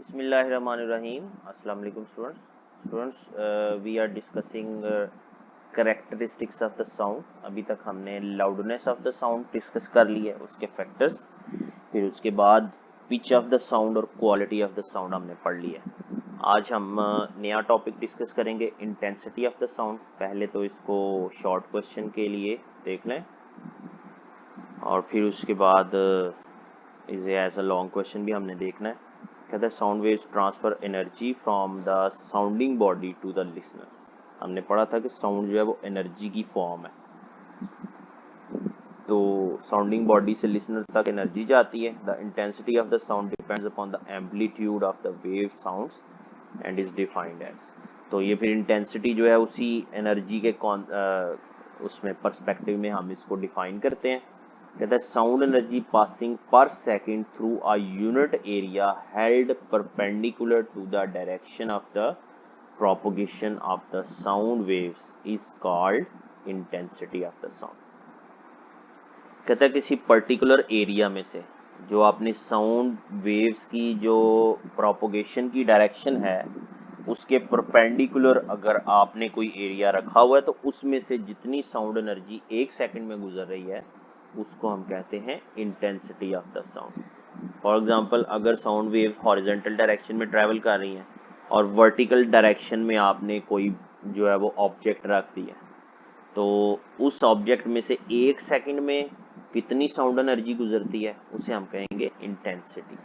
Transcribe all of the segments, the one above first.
Bismillahirrahmanirrahim. Assalamu alaikum students. We are discussing characteristics of the sound. अभी तक हमने loudness of the sound discuss कर ली है, उसके फैक्टर्स, फिर उसके बाद pitch of the sound और quality of the sound हमने पढ़ ली है। आज हम नया टॉपिक डिस्कस करेंगे इंटेंसिटी ऑफ द साउंड। पहले तो इसको शॉर्ट क्वेश्चन के लिए देख लें और फिर उसके बाद इसे एज अ लॉन्ग क्वेश्चन भी हमने देखना है। कहता है sound waves transfer energy from the sounding body to the listener. हमने पढ़ा था कि साउंड जो है वो एनर्जी की फॉर्म है, तो साउंडिंग बॉडी से लिसनर तक एनर्जी जाती है। The intensity of the sound depends upon the amplitude of the wave sounds and is defined as. तो ये फिर इंटेंसिटी जो है उसी एनर्जी के उसमें पर्सपेक्टिव में हम इसको डिफाइन करते हैं। कहता है sound energy passing per second through a unit area held perpendicular to the direction of the propagation of the sound waves is called intensity of the sound. कहता है किसी पर्टिकुलर एरिया में से जो अपनी साउंड वेव्स की जो propagation की डायरेक्शन है उसके परपेंडिकुलर अगर आपने कोई एरिया रखा हुआ है तो उसमें से जितनी साउंड एनर्जी एक सेकंड में गुजर रही है उसको हम कहते हैं intensity of the sound. For example, अगर साउंड वेव हॉरिजॉन्टल डायरेक्शन में ट्रैवल कर रही है और वर्टिकल डायरेक्शन में आपने कोई जो है वो ऑब्जेक्ट रख दिया, तो उस ऑब्जेक्ट में से एक सेकंड में कितनी साउंड एनर्जी गुजरती है उसे हम कहेंगे इंटेंसिटी।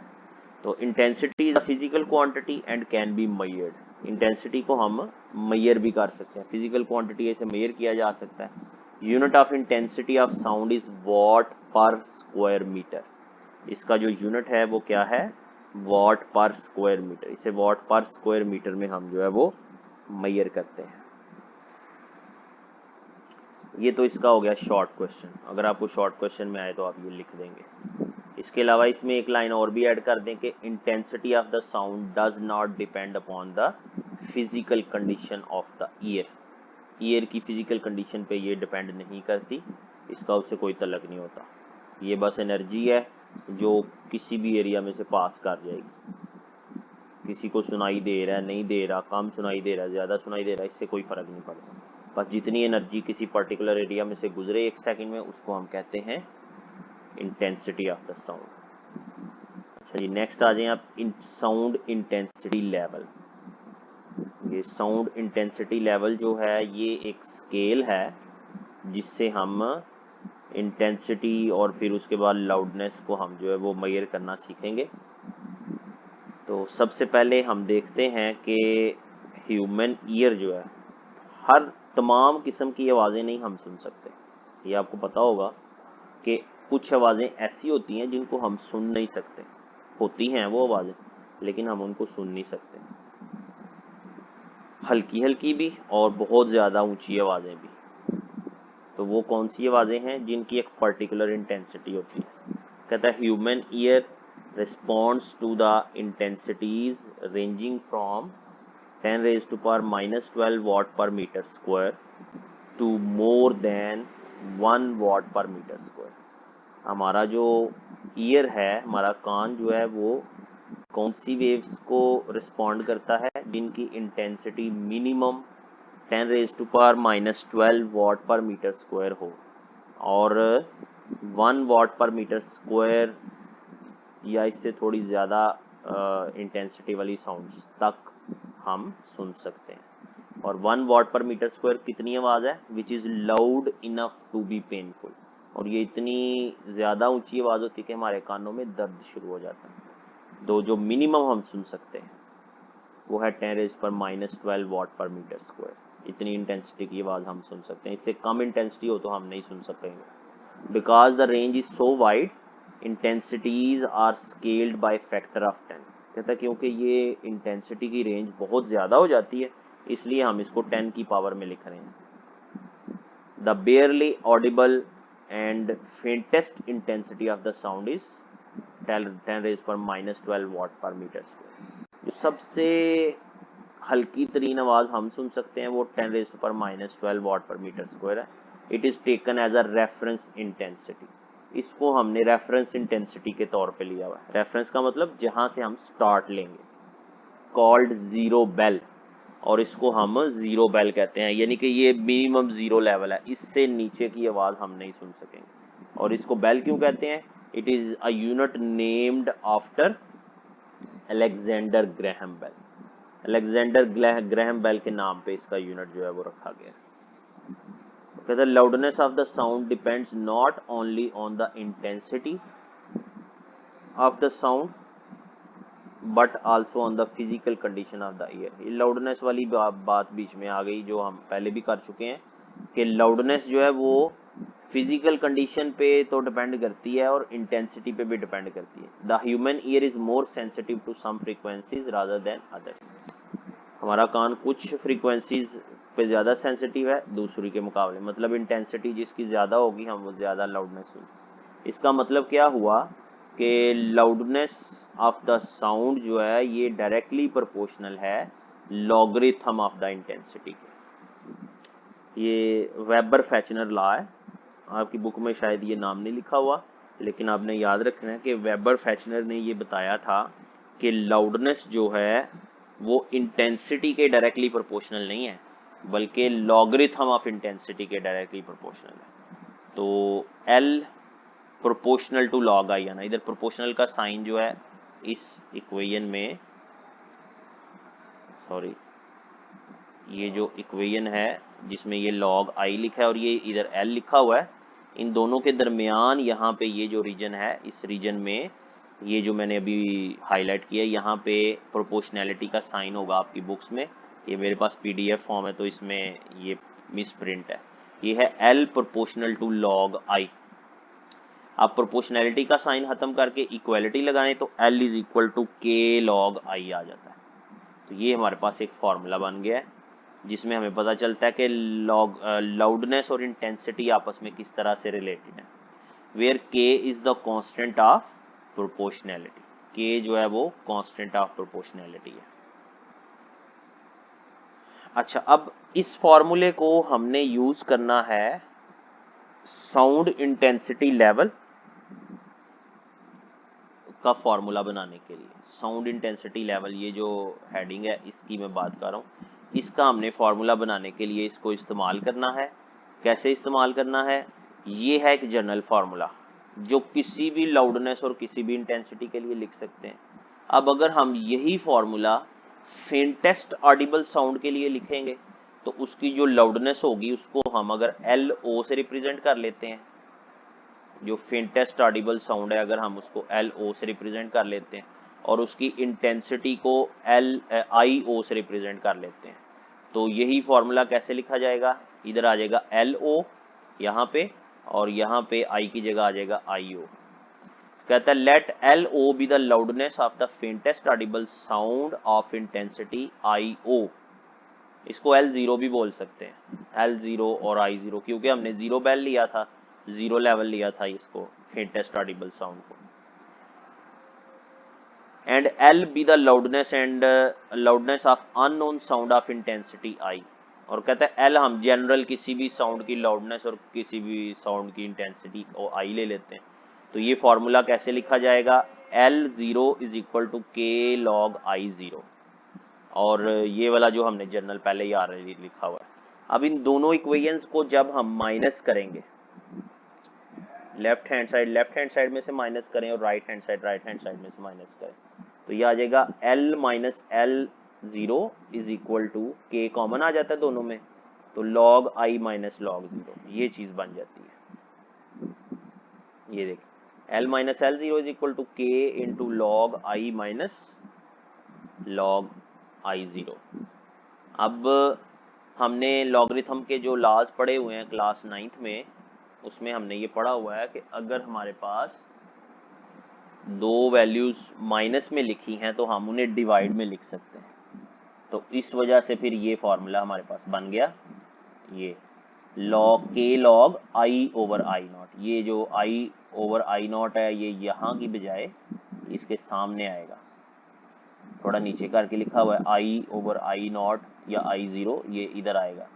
तो intensity is a physical quantity and can be measured. Intensity को हम मेजर भी कर सकते हैं, फिजिकल क्वांटिटी ऐसे मेजर किया जा सकता है। Unit of intensity of sound is what पर स्क्वायर मीटर। इसका जो यूनिट है वो क्या है? वॉट पर स्क्वायर मीटर। इसे वॉट पर स्क्वायर मीटर में हम जो है वो मेजर करते हैं। ये तो इसका हो गया शॉर्ट क्वेश्चन। अगर आपको शॉर्ट क्वेश्चन में आए तो आप ये लिख देंगे। इसके अलावा इसमें एक लाइन और भी ऐड कर दें कि intensity of the sound does not depend upon the physical condition of the year. Year की फिजिकल कंडीशन पे ये डिपेंड नहीं करती, इसका उससे कोई तल्लक नहीं होता। ये बस एनर्जी है जो किसी भी एरिया में से पास कर जाएगी। किसी को सुनाई दे रहा है, नहीं दे रहा, कम सुनाई दे रहा है, ज़्यादा सुनाई दे रहा है, इससे कोई फ़र्क नहीं पड़ता। बस जितनी एनर्जी किसी पर्टिकुलर एरिया में से गुजरे एक सेकंड में उसको हम कहते हैं इंटेंसिटी ऑफ द साउंड। अच्छा जी, नेक्स्ट आ जाए आप साउंड इंटेंसिटी लेवल। ये साउंड इंटेंसिटी लेवल जो है ये एक स्केल है जिससे हम इंटेंसिटी और फिर उसके बाद लाउडनेस को हम जो है वो मेजर करना सीखेंगे। तो सबसे पहले हम देखते हैं कि ह्यूमन ईयर जो है हर तमाम किस्म की आवाज़ें नहीं हम सुन सकते। ये आपको पता होगा कि कुछ आवाज़ें ऐसी होती हैं जिनको हम सुन नहीं सकते। होती हैं वो आवाज़ें लेकिन हम उनको सुन नहीं सकते, हल्की हल्की भी और बहुत ज़्यादा ऊंची आवाज़ें भी। तो वो कौन सी आवाज़ें हैं जिनकी एक पर्टिकुलर इंटेंसिटी होती है? कहता है human ear responds to the intensities ranging from 10 raised to power -12 watt per meter square to more than 1 watt per meter square। हमारा जो ईयर है, हमारा कान जो है वो कौन सी वेव्स को रिस्पॉन्ड करता है जिनकी intensity minimum 10 raised to power -12 watt per meter square हो और 1 watt per meter square या इससे थोड़ी ज़्यादा इंटेंसिटी वाली साउंड्स तक हम सुन सकते हैं। और 1 watt per meter square कितनी आवाज़ है? Which is loud enough to be painful. और ये इतनी ज़्यादा ऊंची आवाज़ होती है कि हमारे कानों में दर्द शुरू हो जाता है। तो जो मिनिमम हम सुन सकते हैं वो है 10 raised पर -12 watt per meter square। इतनी इंटेंसिटी की आवाज़ हम सुन सकते हैं। इससे कम इंटेंसिटी हो तो हम नहीं सुन सकेंगे। Because the range is so wide intensities are scaled by factor of 10। कहता है क्योंकि ये इंटेंसिटी की रेंज बहुत ज़्यादा हो जाती है इसलिए हम इसको 10 की पावर में लिख रहे हैं। The बेयरली Audible and faintest intensity of the sound is 10 raised पर -12 watt per meter square। जो सबसे हल्की तरीन आवाज़ हम सुन सकते हैं वो 10 raised पर -12 watt per meter square है। It is taken as a reference intensity. इसको हमने रेफरेंस इंटेंसिटी के तौर पे लिया हुआ है। रेफरेंस का मतलब जहां से हम स्टार्ट लेंगे। कॉल्ड जीरो बेल, और इसको हम जीरो बेल कहते हैं, यानी कि ये मिनिमम जीरो लेवल है, इससे नीचे की आवाज हम नहीं सुन सकेंगे। और इसको बेल क्यों कहते हैं? It is a unit named after Alexander Graham Bell. Alexander Graham Bell के नाम पे इसका यूनिट जो है वो रखा गया। कहते हैं loudness of the sound depends not only on the intensity of the sound but also on the physical condition of the year. ये लाउडनेस वाली बात बीच में आ गई, जो हम पहले भी कर चुके हैं कि लाउडनेस जो है वो फिजिकल कंडीशन पे तो डिपेंड करती है और इंटेंसिटी पे भी डिपेंड करती है। The human ear is more sensitive to some frequencies rather than others. हमारा कान कुछ फ्रीक्वेंसीज पे ज़्यादा सेंसिटिव है दूसरी के मुकाबले, मतलब इंटेंसिटी जिसकी ज़्यादा होगी हम वो ज़्यादा लाउडनेस सुन। इसका मतलब क्या हुआ कि लाउडनेस ऑफ द साउंड जो है ये डायरेक्टली प्रोपोर्शनल है लॉगरिथम ऑफ द इंटेंसिटी के। ये वेबर फेचनर लॉ है, आपकी बुक में शायद ये नाम नहीं लिखा हुआ, लेकिन आपने याद रखना है कि वेबर फेचनर ने ये बताया था कि लाउडनेस जो है वो इंटेंसिटी के डायरेक्टली प्रोपोर्शनल नहीं है, बल्कि लॉगरिथम ऑफ इंटेंसिटी के डायरेक्टली प्रोपोर्शनल है। तो L proportional to log I आना, इधर प्रोपोर्शनल का साइन जो है इस इक्वेशन में, सॉरी ये जो इक्वेशन है जिसमें ये लॉग आई लिखा है और ये इधर एल लिखा हुआ है, इन दोनों के दरमियान यहाँ पे ये जो रीजन है, इस रीजन में ये जो मैंने अभी हाईलाइट किया, यहाँ पे प्रोपोर्शनैलिटी का साइन होगा आपकी बुक्स में। ये मेरे पास पीडीएफ फॉर्म है तो इसमें ये मिस प्रिंट है। ये है L proportional to log I. आप प्रोपोर्शनैलिटी का साइन खत्म करके इक्वालिटी लगाएं तो L is equal to K log I आ जाता है। तो ये हमारे पास एक फॉर्मूला बन गया है जिसमें हमें पता चलता है कि लाउडनेस और इंटेंसिटी आपस में किस तरह से रिलेटेड है। वेयर के is the constant of proportionality, के जो है वो कांस्टेंट ऑफ प्रोपोर्शनैलिटी है। अच्छा, अब इस फॉर्मूले को हमने यूज करना है साउंड इंटेंसिटी लेवल का फॉर्मूला बनाने के लिए। साउंड इंटेंसिटी लेवल, ये जो हेडिंग है इसकी मैं बात कर रहा हूँ, इसका हमने फॉर्मूला बनाने के लिए इसको इस्तेमाल करना है। कैसे इस्तेमाल करना है? ये है एक जनरल फार्मूला जो किसी भी लाउडनेस और किसी भी इंटेंसिटी के लिए लिख सकते हैं। अब अगर हम यही फॉर्मूला फेंटेस्ट ऑडिबल साउंड के लिए लिखेंगे तो उसकी जो लाउडनेस होगी उसको हम अगर एल ओ से रिप्रेजेंट कर लेते हैं, जो फेंटेस्ट ऑडिबल साउंड है अगर हम उसको एल ओ से रिप्रेजेंट कर लेते हैं और उसकी इंटेंसिटी को एल आई ओ से रिप्रेजेंट कर लेते हैं, तो यही फॉर्मूला कैसे लिखा जाएगा? इधर आ जाएगा एल ओ यहाँ पे और यहाँ पे आई की जगह आ जाएगा आई ओ। कहता है let L O be the loudness of the faintest audible sound of intensity I O. इसको एल जीरो भी बोल सकते हैं, एल जीरो और आई जीरो, क्योंकि हमने जीरो बेल लिया था, जीरो लेवल लिया था इसको फेंटेस्ट ऑडिबल साउंड को। And L B the loudness of unknown sound of intensity आई। और कहता है एल हम जनरल किसी भी साउंड की लाउडनेस और किसी भी साउंड की इंटेंसिटी को आई ले लेते हैं। तो ये फॉर्मूला कैसे लिखा जाएगा? L zero is equal to K log I zero, और ये वाला जो हमने जनरल पहले ही ऑलरेडी लिखा हुआ है। अब इन दोनों इक्वेशंस को जब हम माइनस करेंगे, लेफ्ट हैंड साइड में से माइनस करें और राइट हैंड साइड में से माइनस करें, तो ये आ जाएगा L minus L zero is equal to K, common आ जाता है दोनों में, तो log I minus log zero, ये चीज बन जाती है। ये देखिए L minus L zero is equal to K into log I minus log I zero. अब हमने लॉगरिथम के जो लॉज पढ़े हुए हैं क्लास 9th में, उसमें हमने ये पढ़ा हुआ है कि अगर हमारे पास दो वैल्यूज माइनस में लिखी हैं तो हम उन्हें डिवाइड में लिख सकते हैं। तो इस वजह से फिर ये फॉर्मूला हमारे पास बन गया, ये लॉग के log I over I not. ये जो आई ओवर आई नॉट है ये यहाँ की बजाय इसके सामने आएगा, थोड़ा नीचे करके लिखा हुआ है आई ओवर आई नॉट या आई जीरो, ये इधर आएगा।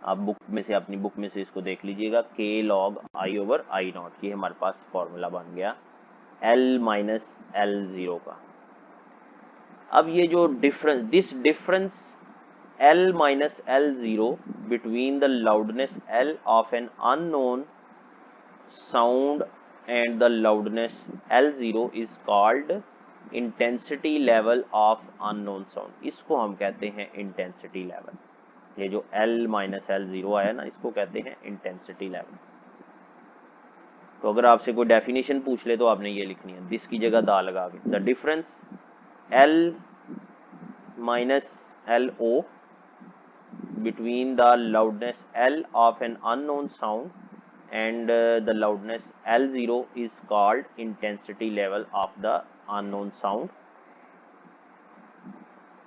आप बुक में से, अपनी बुक में से इसको देख लीजिएगा, के log I over I not, ये हमारे पास फॉर्मूला बन गया एल माइनस एल जीरो का। अब ये जो difference, this difference L minus L0 between the loudness L of an unknown sound and the loudness L0 is called intensity level of unknown sound. इसको हम कहते हैं intensity level. ये जो L minus L0 आया ना, इसको कहते हैं intensity level. तो अगर आपसे कोई डेफिनेशन पूछ ले तो आपने ये लिखनी है, दिस की जगह दा लगा के, the difference L minus LO between the loudness L of an unknown sound and the loudness L0 is called intensity level of the unknown sound.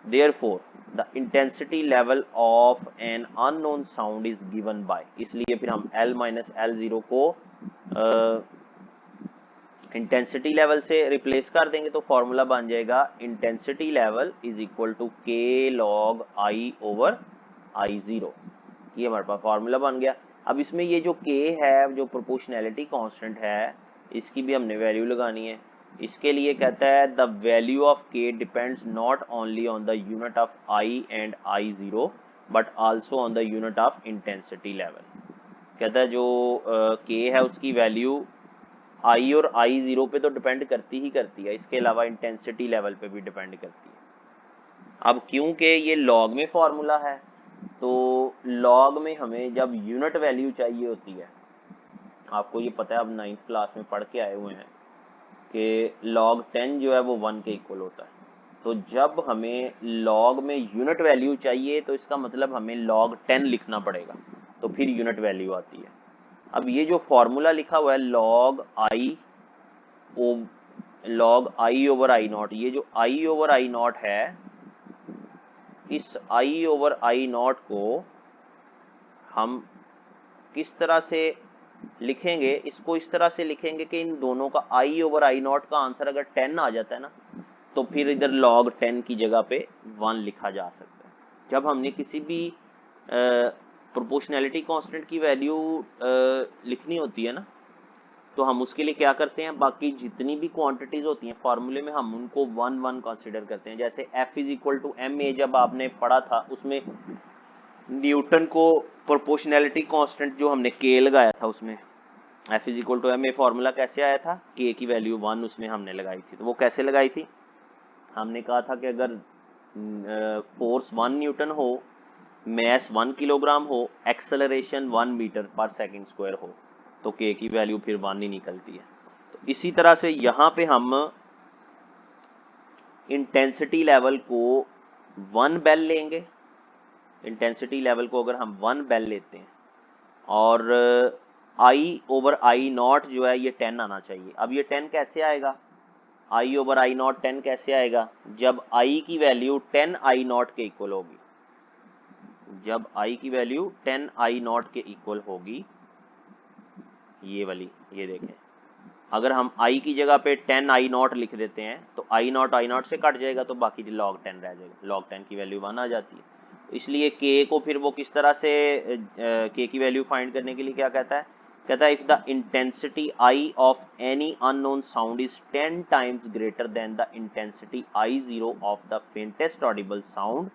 Therefore, the intensity level of an unknown sound is given by, इसलिए फिर हम L minus L0 को intensity level से replace कर देंगे तो formula बन जाएगा intensity level is equal to K log I over I0. ये हमारे पास फॉर्मूला बन गया. अब इसमें ये जो K है, जो प्रोपोर्शनैलिटी कांस्टेंट है, इसकी भी हमने वैल्यू लगानी है. इसके लिए कहता है the value of K depends not only on the unit of I and I0 but also on the unit of intensity level. कहता है जो K है उसकी वैल्यू I और I0 पे तो डिपेंड करती ही करती है, इसके अलावा इंटेंसिटी लेवल पे भी डिपेंड करती है. अब क्योंकि ये लॉग में फॉर्मूला है तो लॉग में हमें जब यूनिट वैल्यू चाहिए होती है, आपको ये पता है, अब 9th क्लास में पढ़ के आए हुए हैं कि log 10 जो है वो 1 के इक्वल होता है. तो जब हमें log में यूनिट वैल्यू चाहिए तो इसका मतलब हमें log 10 लिखना पड़ेगा, तो फिर यूनिट वैल्यू आती है. अब ये जो फॉर्मूला लिखा हुआ है log I over I not, ये जो I ओवर I नॉट है, इस I ओवर I नॉट को हम किस तरह से लिखेंगे, इसको इस तरह से लिखेंगे कि इन दोनों का I ओवर I नॉट का आंसर अगर 10 आ जाता है ना, तो फिर इधर log 10 की जगह पे 1 लिखा जा सकता है. जब हमने किसी भी प्रोपोर्शनैलिटी कांस्टेंट की वैल्यू लिखनी होती है ना, तो हम उसके लिए क्या करते हैं, बाकी जितनी भी क्वांटिटीज होती हैं फॉर्मूले में हम उनको 1 कंसीडर करते हैं. जैसे F is equal to ma जब आपने पढ़ा था, उसमें न्यूटन को प्रोपोर्शनैलिटी कांस्टेंट जो हमने K लगाया था, उसमें F is equal to ma formula कैसे आया था, K की वैल्यू 1 उसमें हमने लगाई थी. तो वो कैसे लगाई थी, हमने कहा था कि अगर फोर्स 1 न्यूटन हो, मैस 1 किलोग्राम हो, एक्सेलरेशन 1 मीटर पर सेकंड स्क्वायर हो, तो K की वैल्यू फिर 1 ही निकलती है. तो इसी तरह से यहाँ पे हम इंटेंसिटी लेवल को 1 बेल लेंगे. इंटेंसिटी लेवल को अगर हम 1 बेल लेते हैं और I ओवर I नॉट जो है ये 10 आना चाहिए. अब ये 10 कैसे आएगा, I ओवर I नॉट 10 कैसे आएगा, जब I की वैल्यू 10 I नॉट के इक्वल होगी. जब I की वैल्यू 10 I नॉट के इक्वल होगी, ये वाली, ये देखें, अगर हम I की जगह पे 10 I नॉट लिख देते हैं तो I नॉट से कट जाएगा, तो बाकी log 10 रह जाएगा. log 10 की वैल्यू 1 आ जाती है. इसलिए K को फिर वो किस तरह से K की वैल्यू फाइंड करने के लिए क्या कहता है, कहता है if the intensity I of any unknown sound is 10 times greater than the intensity I0 of the faintest audible sound,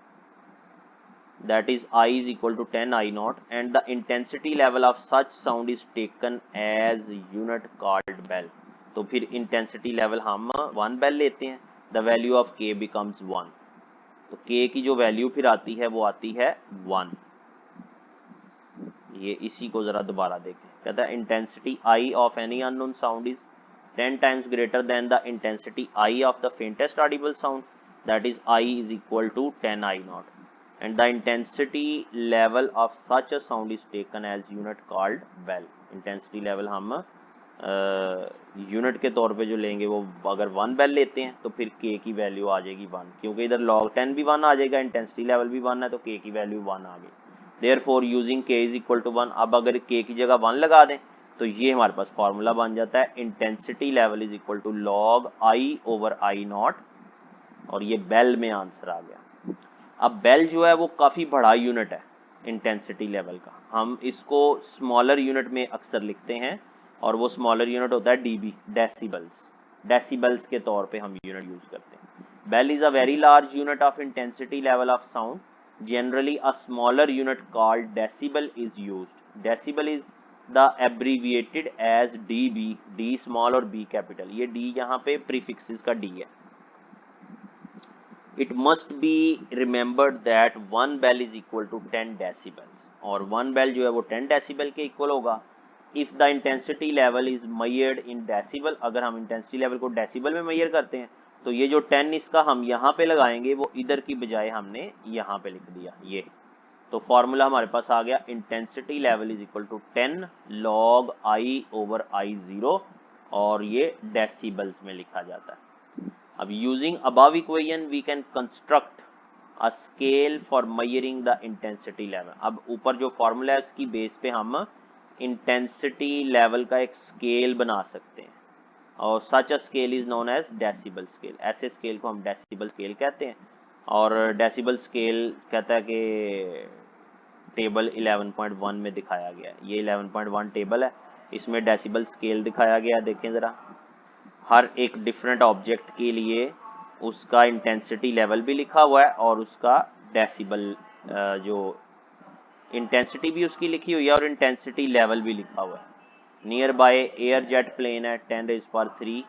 that is I is equal to 10 I naught, and the intensity level of such sound is taken as unit called bell. तो फिर intensity level हम 1 bell लेते हैं, the value of K becomes 1. तो K की जो value फिर आती है वो आती है 1. ये इसी को जरा दोबारा देखें, कहता है intensity I of any unknown sound is 10 times greater than the intensity I of the faintest audible sound, that is I is equal to 10 I naught, and the intensity level of such a sound is taken as unit called bell. intensity level हम unit के तौर पे जो लेंगे वो अगर 1 bell लेते हैं तो फिर K की वैल्यू आ जाएगी 1, क्योंकि इधर log 10 भी 1 आ जाएगा, इंटेंसिटी लेवल भी 1 है, तो K की वैल्यू 1 आ गई. Therefore using K is equal to 1, अब अगर K की जगह 1 लगा दें तो ये हमारे पास फॉर्मूला बन जाता है intensity level is equal to log I over I naught, और ये बेल में आंसर आ गया. अब बेल जो है वो काफ़ी बड़ा यूनिट है इंटेंसिटी लेवल का, हम इसको स्मॉलर यूनिट में अक्सर लिखते हैं, और वो स्मॉलर यूनिट होता है dB, डेसिबल्स. डेसिबल्स के तौर पे हम यूनिट यूज़ करते हैं. Bell is a very large unit of intensity level of sound. Generally, a smaller unit called decibel is used. Decibel is the abbreviated as dB, D small और B capital. ये D यहाँ पे prefixes का D है. It must be remembered that 1 bell is equal to 10 decibels. और 1 bell जो है वो 10 decibel के equal होगा. If the intensity level is measured in decibel, अगर हम intensity level को decibel में measure करते हैं तो ये जो 10 इसका हम यहाँ पे लगाएंगे वो इधर की बजाय हमने यहाँ पे लिख दिया ये. तो फॉर्मूला हमारे पास आ गया intensity level is equal to 10 log I over I0 और ये डेसिबल्स में लिखा जाता है. अब using above equation we can construct a scale for measuring the intensity level. अब ऊपर जो फॉर्मूला है उसकी बेस पे हम इंटेंसिटी लेवल का एक स्केल बना सकते हैं और such a scale is known as decibel scale. ऐसे स्केल को हम डेसिबल स्केल कहते हैं और डेसिबल स्केल कहता है कि टेबल 11.1 में दिखाया गया है. ये 11.1 टेबल है, इसमें डेसिबल स्केल दिखाया गया है. देखें ज़रा, हर एक डिफरेंट ऑब्जेक्ट के लिए उसका इंटेंसिटी लेवल भी लिखा हुआ है और उसका डेसिबल जो इंटेंसिटी भी उसकी लिखी हुई है और इंटेंसिटी लेवल भी लिखा हुआ है. Nearby air jet plane है 10⁻3,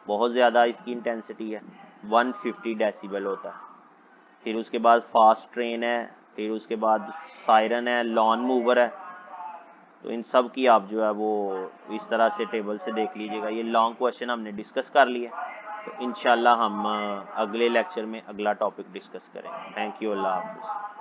बहुत ज़्यादा इसकी इंटेंसिटी है, 150 डेसिबल होता है. फिर उसके बाद फास्ट ट्रेन है, फिर उसके बाद सायरन है, लॉन मूवर है. तो इन सब की आप जो है वो इस तरह से टेबल से देख लीजिएगा. ये लॉन्ग क्वेश्चन हमने डिस्कस कर लिए, तो इंशाल्लाह हम अगले लेक्चर में अगला टॉपिक डिस्कस करेंगे. थैंक यू, अल्लाह हाफिज़.